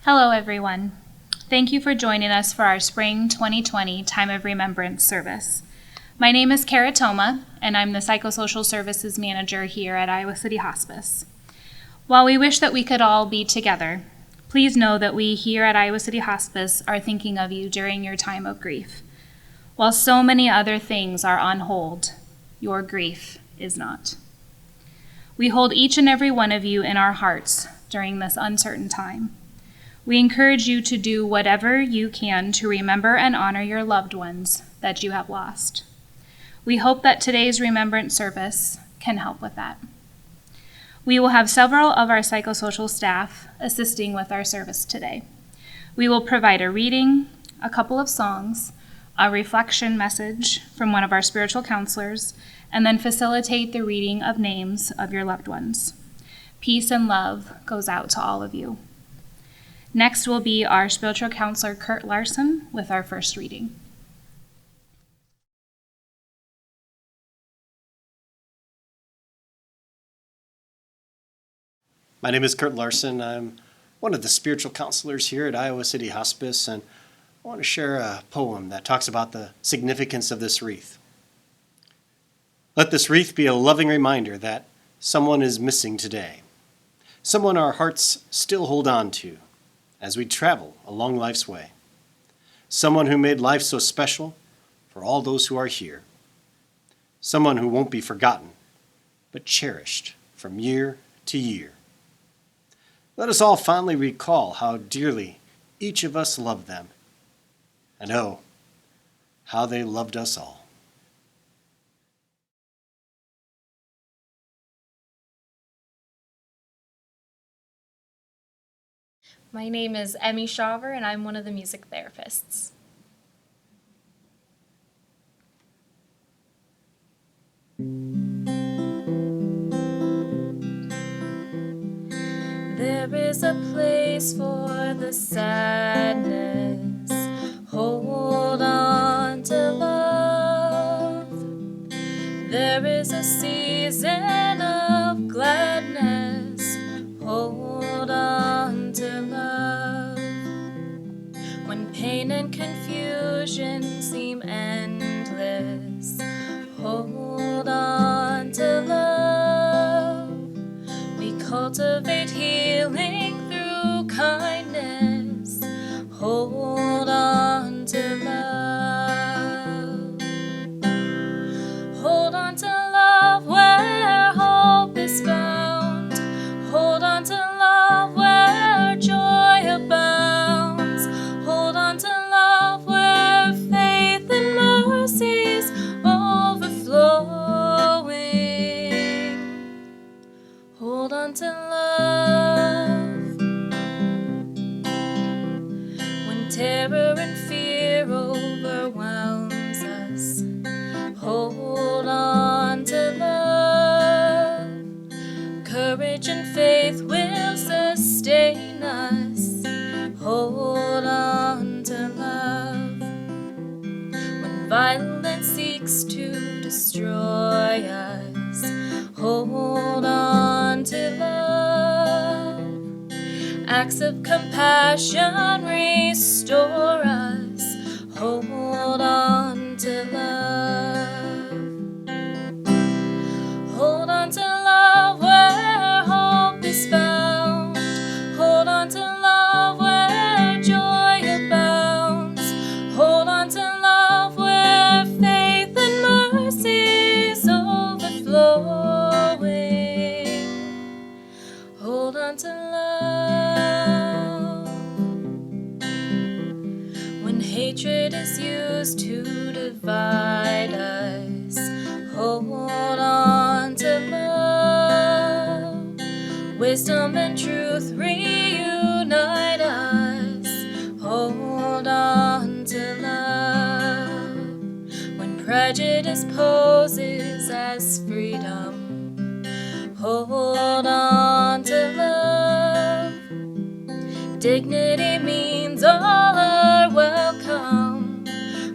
Hello, everyone. Thank you for joining us for our Spring 2020 Time of Remembrance service. My name is Kara Toma, and I'm the Psychosocial Services Manager here at Iowa City Hospice. While we wish that we could all be together, please know that we here at Iowa City Hospice are thinking of you during your time of grief. While so many other things are on hold, your grief is not. We hold each and every one of you in our hearts during this uncertain time. We encourage you to do whatever you can to remember and honor your loved ones that you have lost. We hope that today's remembrance service can help with that. We will have several of our psychosocial staff assisting with our service today. We will provide a reading, a couple of songs, a reflection message from one of our spiritual counselors, and then facilitate the reading of names of your loved ones. Peace and love goes out to all of you. Next will be our spiritual counselor, Kurt Larson, with our first reading. My name is Kurt Larson. I'm one of the spiritual counselors here at Iowa City Hospice, and I want to share a poem that talks about the significance of this wreath. Let this wreath be a loving reminder that someone is missing today, someone our hearts still hold on to as we travel along life's way, someone who made life so special for all those who are here, someone who won't be forgotten but cherished from year to year. Let us all fondly recall how dearly each of us loved them, and oh, how they loved us all. My name is Emmy Shaver, and I'm one of the music therapists. There is a place for the sadness. Hold on to love. There is a season of gladness. Hold on to love. When pain and confusion seem endless, hold on to love. We cultivate healing through kindness. Hold on to love. Hold on to love where hope is found. Hold on to love where joy abounds. Hold on to love where faith and mercies overflowing. Hold on to love. When terror and fear overwhelms us, hold on to love. Courage and faith will sustain us. Hold on to love. When violence seeks to destroy us, hold on to love. Acts of compassion restore us. Hold on to love. Hold on to love where hope is found. Hold on to love where joy abounds. Hold on to love where faith and mercies overflowing. Hold on to love. When hatred is used to divide us, hold on to love. Wisdom and truth reunite us. Hold on to love. When prejudice poses as freedom, hold on to love. Dignity means all are welcome.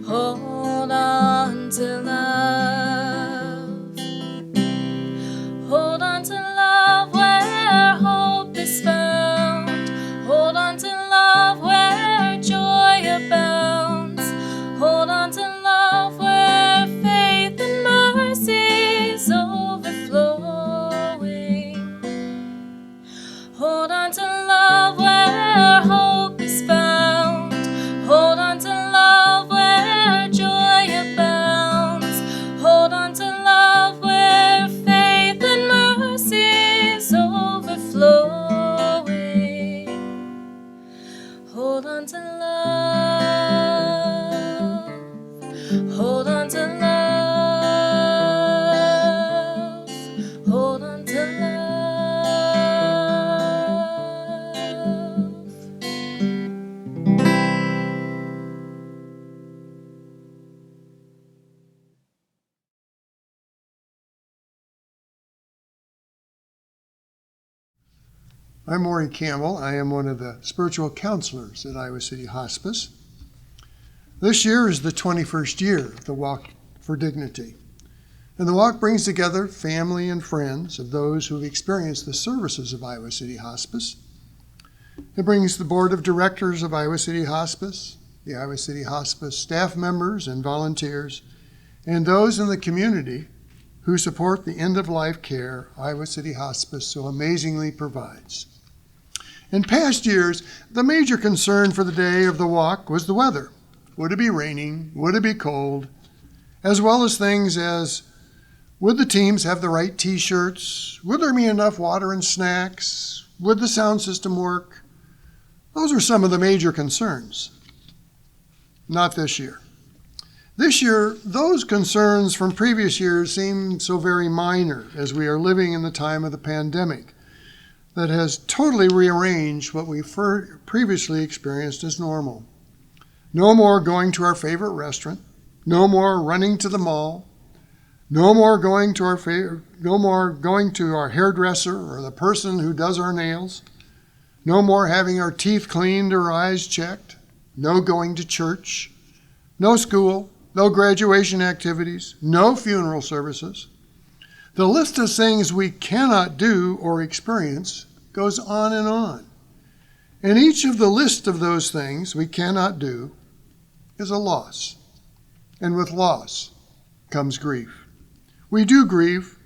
Hold on to love. Hold on to love where hope is found. Hold on to love hold on to love, hold on to love, hold on to love. I'm Maury Campbell. I am one of the spiritual counselors at Iowa City Hospice. This year is the 21st year of the Walk for Dignity. And the walk brings together family and friends of those who have experienced the services of Iowa City Hospice. It brings the board of directors of Iowa City Hospice, the Iowa City Hospice staff members and volunteers, and those in the community who support the end-of-life care Iowa City Hospice so amazingly provides. In past years, the major concern for the day of the walk was the weather. Would it be raining? Would it be cold? As well as things as, would the teams have the right t-shirts? Would there be enough water and snacks? Would the sound system work? Those are some of the major concerns. Not this year. This year, those concerns from previous years seem so very minor as we are living in the time of the pandemic that has totally rearranged what we previously experienced as normal. No more going to our favorite restaurant, no more running to the mall, no more going to our hairdresser or the person who does our nails, no more having our teeth cleaned or eyes checked, no going to church, no school, no graduation activities, no funeral services. The list of things we cannot do or experience goes on and on. And each of the list of those things we cannot do is a loss. And with loss comes grief. We do grieve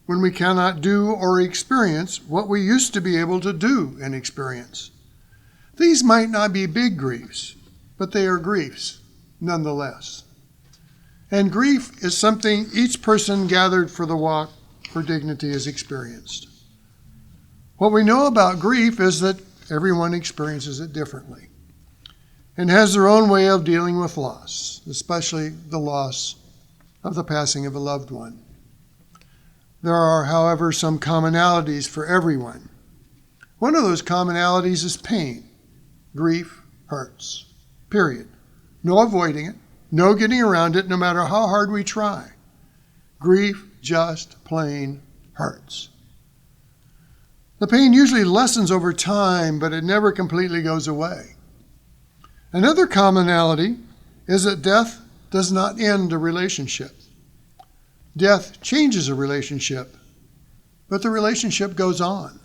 when we cannot do or experience what we used to be able to do and experience. These might not be big griefs, but they are griefs nonetheless. And grief is something each person gathered for the Walk for Dignity has experienced. What we know about grief is that everyone experiences it differently and has their own way of dealing with loss, especially the loss of the passing of a loved one. There are, however, some commonalities for everyone. One of those commonalities is pain. Grief hurts, period. No avoiding it, no getting around it, no matter how hard we try. Grief just plain hurts. The pain usually lessens over time, but it never completely goes away. Another commonality is that death does not end a relationship. Death changes a relationship, but the relationship goes on.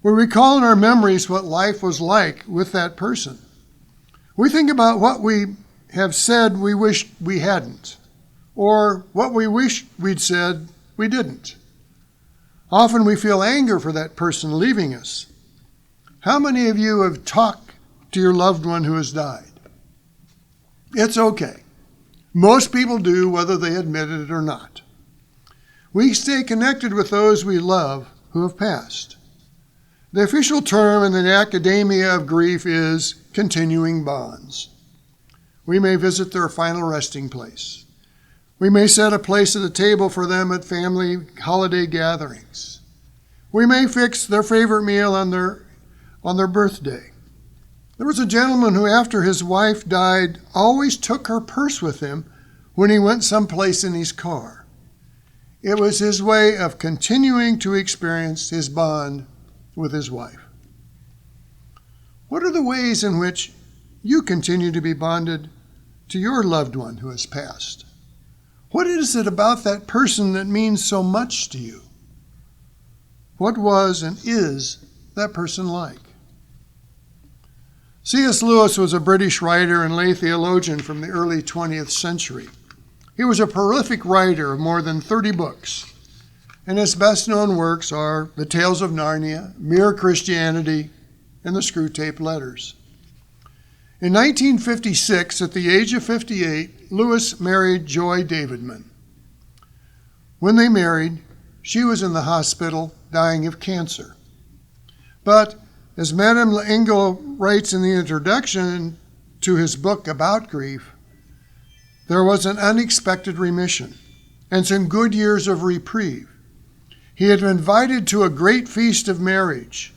We recall in our memories what life was like with that person. We think about what we have said we wished we hadn't, or what we wished we'd said we didn't. Often we feel anger for that person leaving us. How many of you have talked to your loved one who has died? It's okay. Most people do, whether they admit it or not. We stay connected with those we love who have passed. The official term in the academia of grief is continuing bonds. We may visit their final resting place. We may set a place at the table for them at family holiday gatherings. We may fix their favorite meal on their birthday. There was a gentleman who, after his wife died, always took her purse with him when he went someplace in his car. It was his way of continuing to experience his bond with his wife. What are the ways in which you continue to be bonded to your loved one who has passed? What is it about that person that means so much to you? What was and is that person like? C.S. Lewis was a British writer and lay theologian from the early 20th century. He was a prolific writer of more than 30 books, and his best-known works are The Tales of Narnia, Mere Christianity, and the Screwtape Letters. In 1956, at the age of 58, Lewis married Joy Davidman. When they married, she was in the hospital dying of cancer. But As Madame L'Engle writes in the introduction to his book about grief, there was an unexpected remission and some good years of reprieve. He had been invited to a great feast of marriage,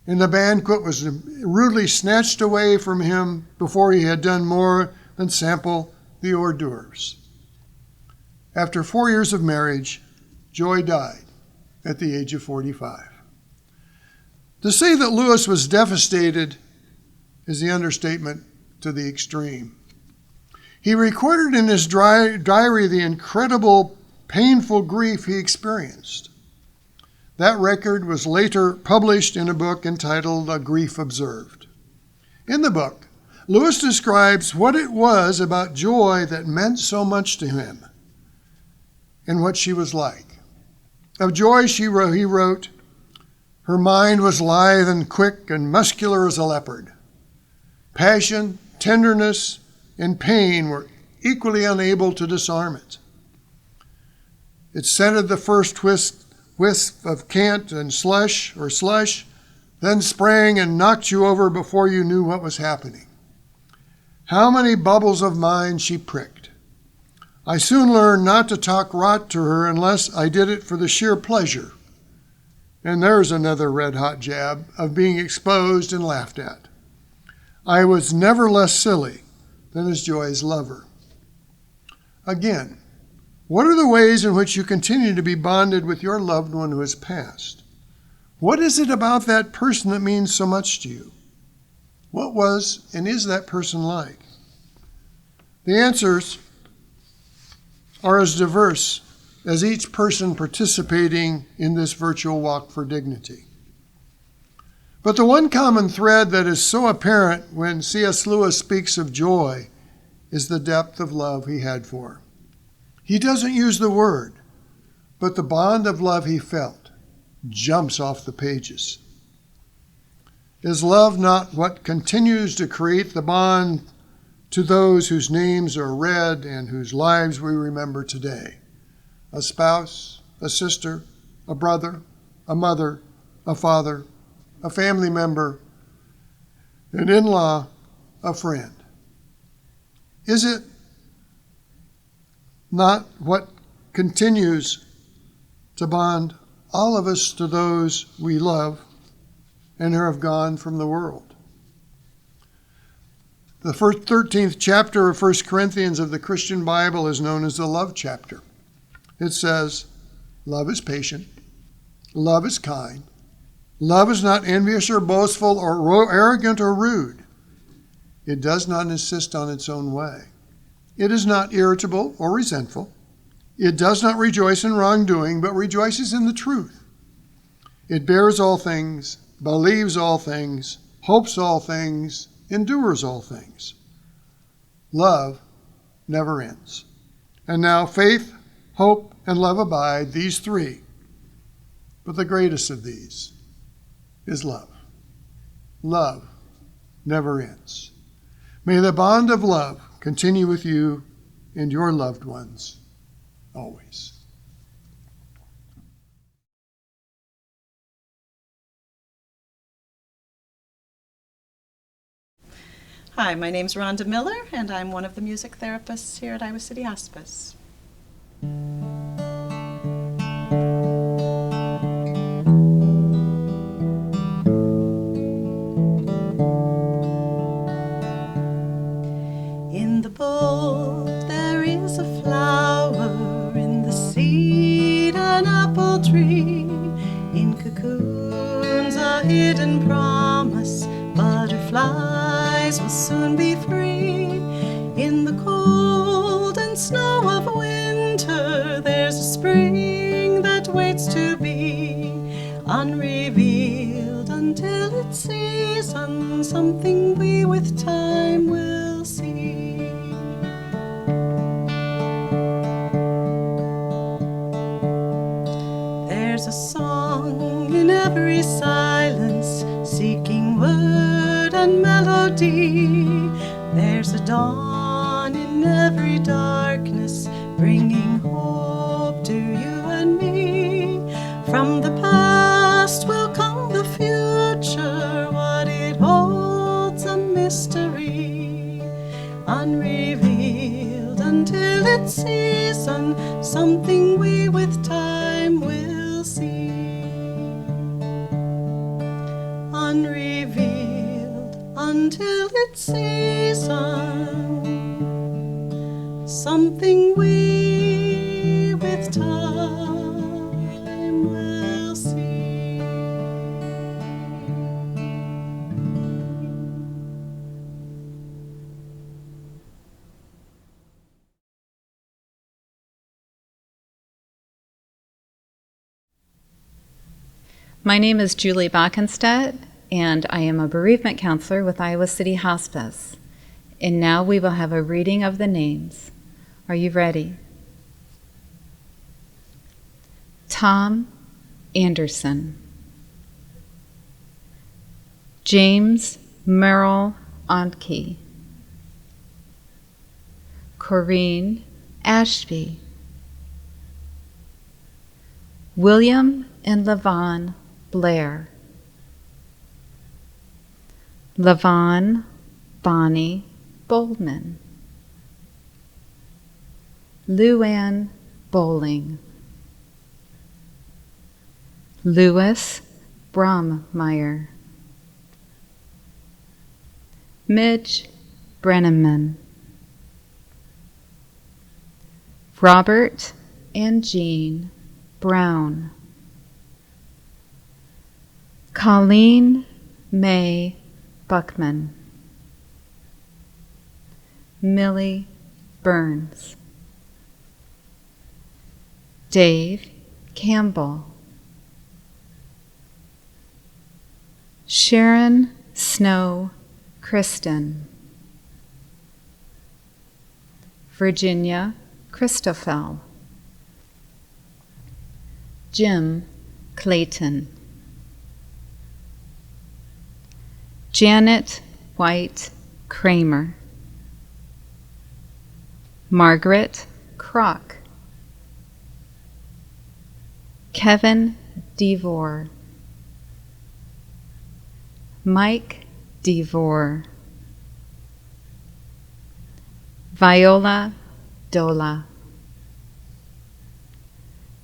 and the banquet was rudely snatched away from him before he had done more than sample the hors d'oeuvres. After 4 years of marriage, Joy died at the age of 45. To say that Lewis was devastated is the understatement to the extreme. He recorded in his diary the incredible, painful grief he experienced. That record was later published in a book entitled A Grief Observed. In the book, Lewis describes what it was about Joy that meant so much to him and what she was like. Of Joy, he wrote, "Her mind was lithe and quick and muscular as a leopard. Passion, tenderness, and pain were equally unable to disarm it. It scented the first wisp of cant and slush, then sprang and knocked you over before you knew what was happening. How many bubbles of mine she pricked. I soon learned not to talk rot to her unless I did it for the sheer pleasure." And there's another red-hot jab of being exposed and laughed at. "I was never less silly than as Joy's lover." Again, what are the ways in which you continue to be bonded with your loved one who has passed? What is it about that person that means so much to you? What was and is that person like? The answers are as diverse as each person participating in this virtual walk for dignity. But the one common thread that is so apparent when C.S. Lewis speaks of Joy is the depth of love he had for her. He doesn't use the word, but the bond of love he felt jumps off the pages. Is love not what continues to create the bond to those whose names are read and whose lives we remember today? A spouse, a sister, a brother, a mother, a father, a family member, an in-law, a friend. Is it not what continues to bond all of us to those we love and who have gone from the world? The 13th chapter of 1 Corinthians of the Christian Bible is known as the love chapter. It says, "Love is patient. Love is kind. Love is not envious or boastful or arrogant or rude. It does not insist on its own way. It is not irritable or resentful. It does not rejoice in wrongdoing, but rejoices in the truth. It bears all things, believes all things, hopes all things, endures all things." Love never ends. And now faith, hope, and love abide, these three. But the greatest of these is love. Love never ends. May the bond of love continue with you and your loved ones always. Hi, my name's Rhonda Miller, and I'm one of the music therapists here at Iowa City Hospice. In the bowl there is a flower, in the seed an apple tree, in cocoons a hidden promise, butterflies will soon be free. In the cold and snow of winter there's a spring that waits to be unrevealed until its season, something we with time will see. There's a song in every silence, seeking word and melody. There's a dawn in every darkness, bringing hope to you and me. From the past will come the future, unrevealed until its season, something we with time will see. Unrevealed until its season, something we with time will see. My name is Julie Backenstedt, and I am a bereavement counselor with Iowa City Hospice. And now we will have a reading of the names. Are you ready? Tom Anderson, James Merrill Onke, Corinne Ashby, William and Levon Blair, Levon Bonnie Boldman, Luann Bowling, Louis Brommeyer, Midge Brenneman, Robert and Jean Brown, Colleen May Buckman, Millie Burns, Dave Campbell, Sharon Snow Kristen, Virginia Christoffel, Jim Clayton, Janet White Kramer, Margaret Kroc, Kevin DeVore, Mike DeVore, Viola Dola,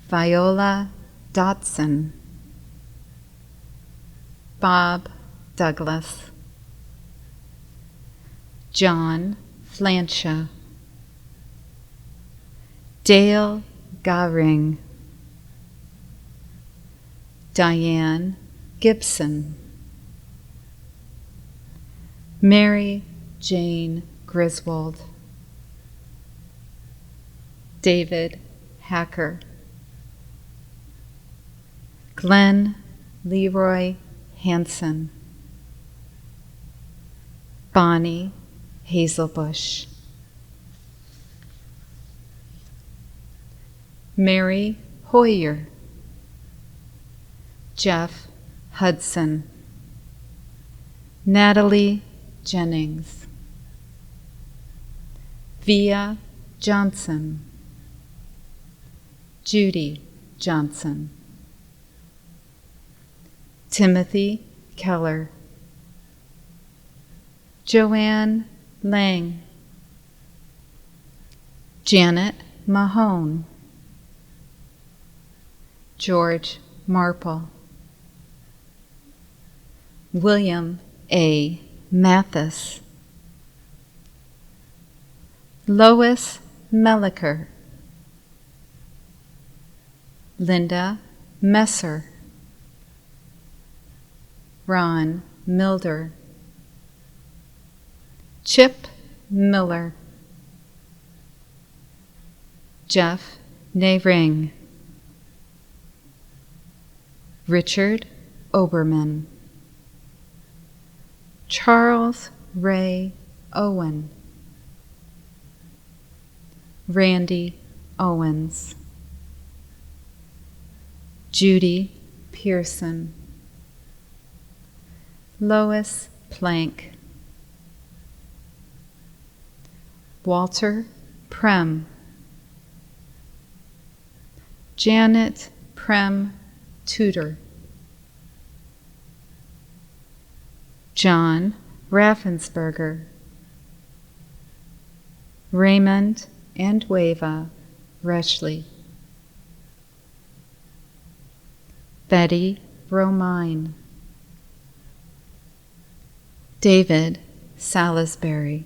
Viola Dotson, Bob Douglas, John Flansha, Dale Garing, Diane Gibson, Mary Jane Griswold, David Hacker, Glenn Leroy Hansen, Bonnie Hazelbush, Mary Hoyer, Jeff Hudson, Natalie Jennings, Via Johnson, Judy Johnson, Timothy Keller, Joanne Lang, Janet Mahone, George Marple, William A. Mathis, Lois Melliker, Linda Messer, Ron Milder, Chip Miller, Jeff Nehring, Richard Oberman, Charles Ray Owen, Randy Owens, Judy Pearson, Lois Plank, Walter Prem, Janet Prem Tudor, John Raffensperger, Raymond and Wava Reshley, Betty Romine, David Salisbury,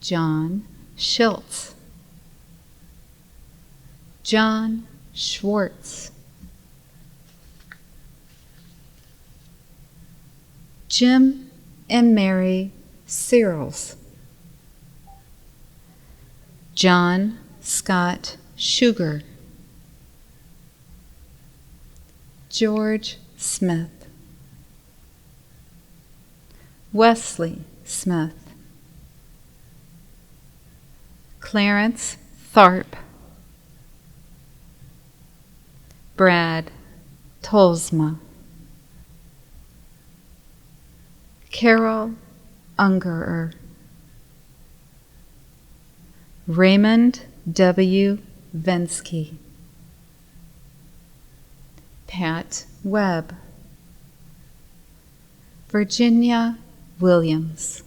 John Schultz, John Schwartz, Jim and Mary Searles, John Scott Sugar, George Smith, Wesley Smith, Clarence Tharp, Brad Tolsma, Carol Ungerer, Raymond W. Vensky, Pat Webb, Virginia Williams,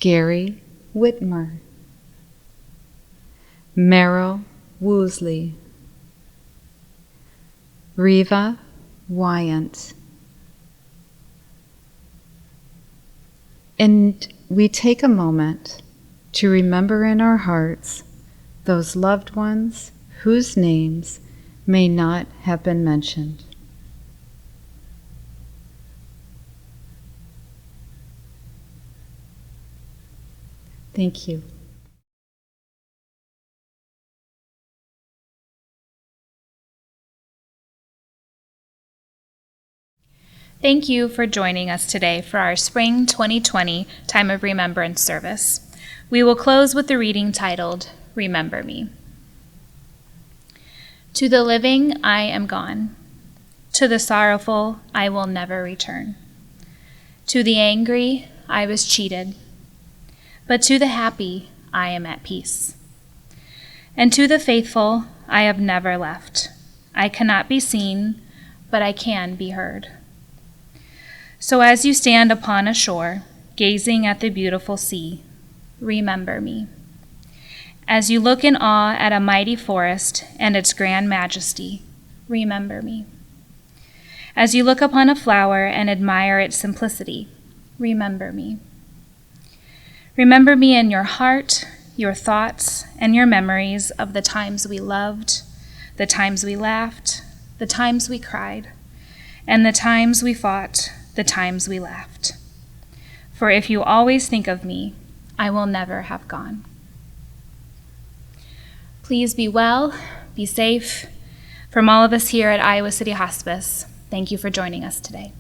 Gary Whitmer, Merrill Woosley, Reva Wyant. And we take a moment to remember in our hearts those loved ones whose names may not have been mentioned. Thank you. Thank you for joining us today for our Spring 2020 Time of Remembrance service. We will close with the reading titled, Remember Me. To the living I am gone. To the sorrowful I will never return. To the angry I was cheated. But to the happy I am at peace. And to the faithful I have never left. I cannot be seen, but I can be heard. So as you stand upon a shore, gazing at the beautiful sea, remember me. As you look in awe at a mighty forest and its grand majesty, remember me. As you look upon a flower and admire its simplicity, remember me. Remember me in your heart, your thoughts, and your memories of the times we loved, the times we laughed, the times we cried, and the times we fought, the times we laughed. For if you always think of me, I will never have gone. Please be well, be safe. From all of us here at Iowa City Hospice, thank you for joining us today.